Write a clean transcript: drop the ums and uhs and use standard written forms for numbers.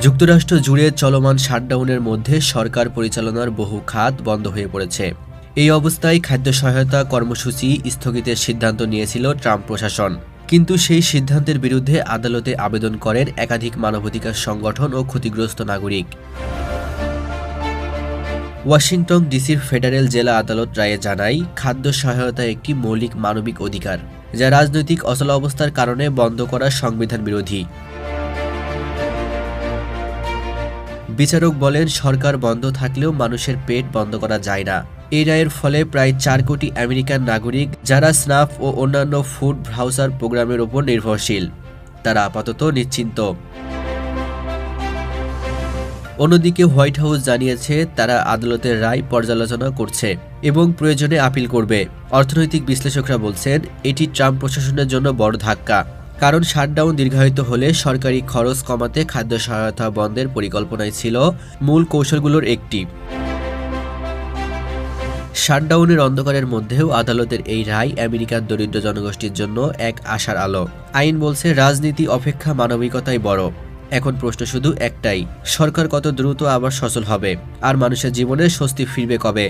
যুক্তরাষ্ট্র জুড়ে চলমান শাটডাউনের মধ্যে সরকার পরিচালনার বহু খাত বন্ধ হয়ে পড়েছে। এই অবস্থায় খাদ্য সহায়তা কর্মসূচি স্থগিতের সিদ্ধান্ত নিয়েছিল ট্রাম্প প্রশাসন। কিন্তু সেই সিদ্ধান্তের বিরুদ্ধে আদালতে আবেদন করেন একাধিক মানবাধিকার সংগঠন ও ক্ষতিগ্রস্ত নাগরিক। ওয়াশিংটন ডিসির ফেডারেল জেলা আদালত রায়ে জানায়, খাদ্য সহায়তা একটি মৌলিক মানবিক অধিকার, যা রাজনৈতিক অচলাবস্থার কারণে বন্ধ করা সংবিধান বিরোধী। বিচারক বলেন, সরকার বন্ধ থাকলেও মানুষের পেট বন্ধ করা যায় না। এই রায়ের ফলে প্রায় 4 কোটি আমেরিকান নাগরিক, যারা স্নাফ ও অন্যান্য ফুড ভাউচার প্রোগ্রামের উপর নির্ভরশীল, তারা আপাতত নিশ্চিন্ত। অন্যদিকে হোয়াইট হাউস জানিয়েছে, তারা আদালতের রায় পর্যালোচনা করছে এবং প্রয়োজনে আপিল করবে। অর্থনৈতিক বিশ্লেষকরা বলছেন, এটি ট্রাম্প প্রশাসনের জন্য বড় ধাক্কা, কারণ শাটডাউন দীর্ঘায়িত হলে সরকারি খরচ কমাতে খাদ্য সহায়তা বন্ধের পরিকল্পনায় ছিল মূল কৌশলগুলোর একটি। শাটডাউনের অন্ধকারের মধ্যেও আদালতের এই রায় আমেরিকার দরিদ্র জনগোষ্ঠীর জন্য এক আশার আলো। আইন বলছে, রাজনীতি অপেক্ষা মানবিকতাই বড়। এখন প্রশ্ন শুধু একটাই, সরকার কত দ্রুত আবার সচল হবে আর মানুষের জীবনে স্বস্তি ফিরবে কবে?